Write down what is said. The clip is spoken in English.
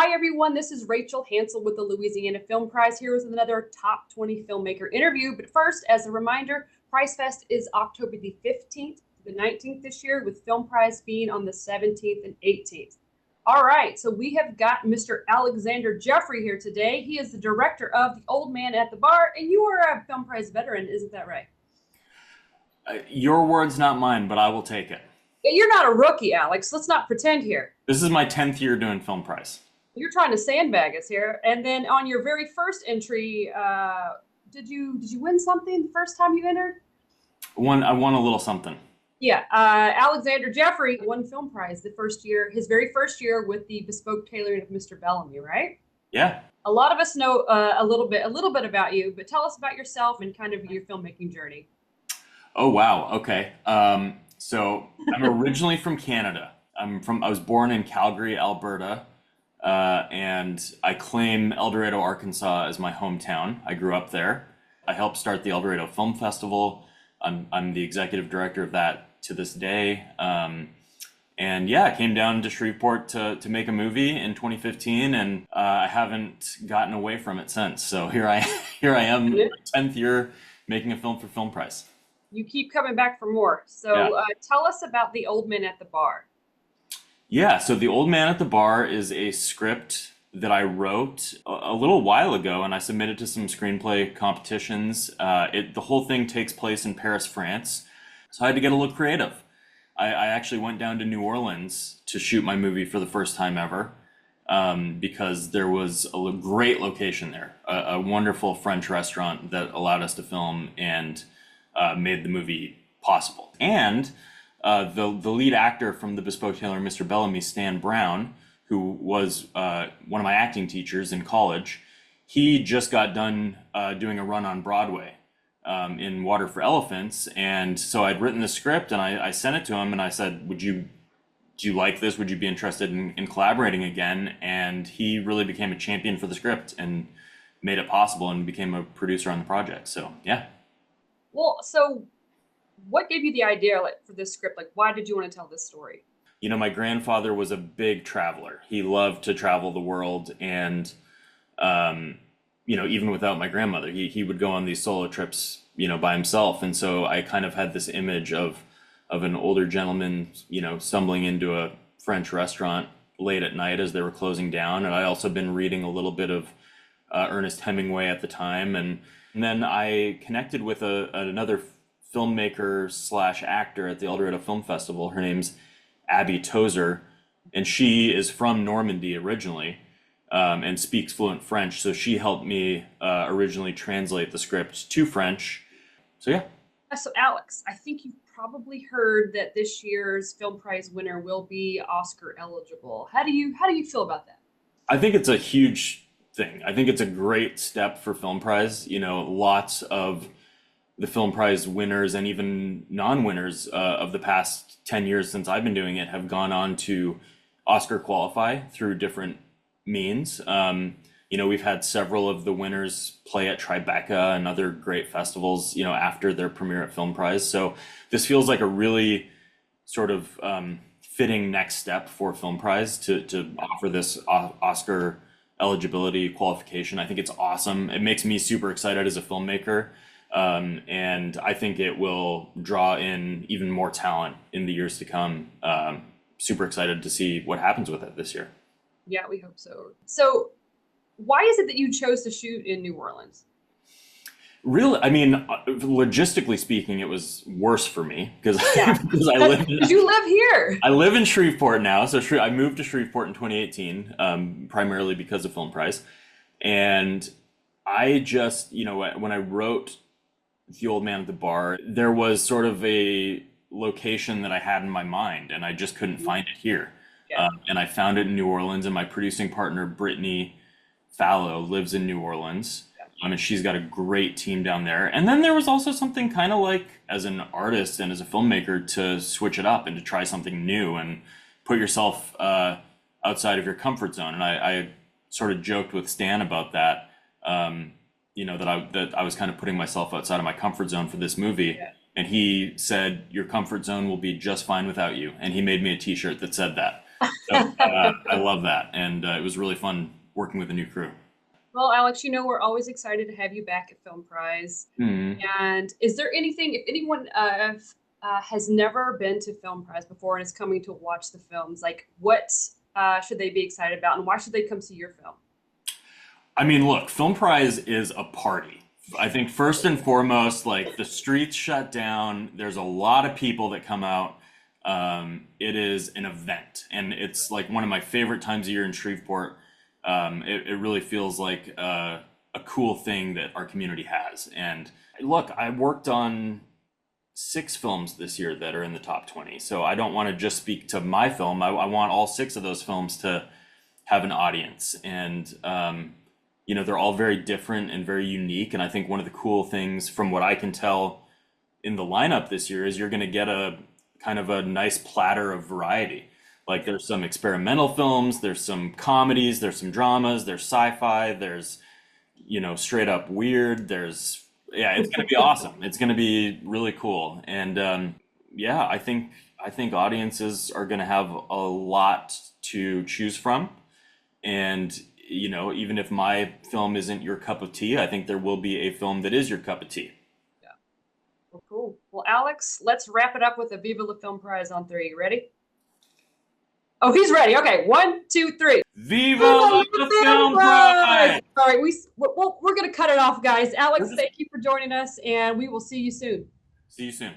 Hi, everyone. This is Rachel Hansel with the Louisiana Film Prize here with another Top 20 Filmmaker interview. But first, as a reminder, Prize Fest is October the 15th to the 19th this year, with Film Prize being on the 17th and 18th. All right, so we have got Mr. Alexander Jeffery here today. He is the director of The Old Man at the Bar, and you are a Film Prize veteran, isn't that right? Your words, not mine, but I will take it. You're not a rookie, Alex. Let's not pretend here. This is my 10th year doing Film Prize. You're trying to sandbag us here. And then on your very first entry, did you win something the first time you entered? I won a little something. Yeah, Alexander Jeffery won Film Prize the first year, his very first year with the bespoke tailoring of Mr. Bellamy, right? Yeah. A lot of us know a little bit about you, but tell us about yourself and kind of your filmmaking journey. Oh, wow. Okay. So I'm originally from Canada. I was born in Calgary, Alberta, and I claim El Dorado, Arkansas as my hometown. I grew up there. I helped start the El Dorado Film Festival. I'm the executive director of that to this day. And yeah, I came down to Shreveport to make a movie in 2015, and I haven't gotten away from it since. So here I am, 10th year making a film for Film Prize. You keep coming back for more. So Yeah. tell us about The Old Man at the Bar. Yeah, so The Old Man at the Bar is a script that I wrote a little while ago, and I submitted to some screenplay competitions. The whole thing takes place in Paris, France, so I had to get a little creative. I actually went down to New Orleans to shoot my movie for the first time ever, because there was a great location there, a wonderful French restaurant that allowed us to film and made the movie possible. And the lead actor from the Bespoke Tailor, Mr. Bellamy, Stan Brown, who was one of my acting teachers in college, he just got done doing a run on Broadway in Water for Elephants. And so I'd written the script and I sent it to him and I said, do you like this? Would you be interested in collaborating again? And he really became a champion for the script and made it possible and became a producer on the project. So yeah. Well, so what gave you the idea for this script? Why did you want to tell this story? You know, my grandfather was a big traveler. He loved to travel the world, and even without my grandmother, he would go on these solo trips, by himself. And so I kind of had this image of an older gentleman, stumbling into a French restaurant late at night as they were closing down. And I also been reading a little bit of Ernest Hemingway at the time, and then I connected with another filmmaker slash actor at the El Dorado Film Festival. Her name's Abby Tozer, and she is from Normandy originally, and speaks fluent French. So she helped me originally translate the script to French. So yeah. So Alex, I think you've probably heard that this year's Film Prize winner will be Oscar eligible. How do you feel about that? I think it's a huge thing. I think it's a great step for Film Prize. Lots of the Film Prize winners and even non-winners of the past 10 years since I've been doing it have gone on to Oscar qualify through different means. We've had several of the winners play at Tribeca and other great festivals, after their premiere at Film Prize. So this feels like a really sort of fitting next step for Film Prize to offer this Oscar eligibility qualification. I think it's awesome. It makes me super excited as a filmmaker. And I think it will draw in even more talent in the years to come. Super excited to see what happens with it this year. Yeah, we hope so. So why is it that you chose to shoot in New Orleans? Really, I mean, logistically speaking, it was worse for me because Yeah. because You live here. I live in Shreveport now. So I moved to Shreveport in 2018, primarily because of Film Prize. And I just, when I wrote The Old Man at the Bar, there was sort of a location that I had in my mind, and I just couldn't find it here. Yeah. And I found it in New Orleans, and my producing partner, Brittany Fallow, lives in New Orleans. And she's got a great team down there. And then there was also something kind of like, as an artist and as a filmmaker, to switch it up and to try something new and put yourself outside of your comfort zone. And I sort of joked with Stan about that. That I was kind of putting myself outside of my comfort zone for this movie. Yeah. And he said, "Your comfort zone will be just fine without you." And he made me a t-shirt that said that. So I love that, and it was really fun working with a new crew. Well, Alex, we're always excited to have you back at Film Prize. Mhm. And is there anything, if anyone has never been to Film Prize before and is coming to watch the films, like what should they be excited about, and why should they come see your film? I mean, look, Film Prize is a party. I think first and foremost, like the streets shut down. There's a lot of people that come out. It is an event, and it's like one of my favorite times of year in Shreveport. It really feels like a cool thing that our community has. And look, I worked on 6 films this year that are in the top 20. So I don't want to just speak to my film. I want all 6 of those films to have an audience. And they're all very different and very unique. And I think one of the cool things, from what I can tell in the lineup this year, is you're going to get a kind of a nice platter of variety. Like there's some experimental films, there's some comedies, there's some dramas, there's sci-fi, there's straight up weird. Yeah, it's going to be awesome. It's going to be really cool. And yeah, I think audiences are going to have a lot to choose from. And even if my film isn't your cup of tea, I think there will be a film that is your cup of tea. Yeah. Well, cool. Well, Alex, let's wrap it up with a Viva la Film Prize on 3. Ready? Oh, he's ready. Okay, 1, 2, 3. Viva the Film Prize! All right, we're going to cut it off, guys. Alex, thank you for joining us, and we will see you soon. See you soon.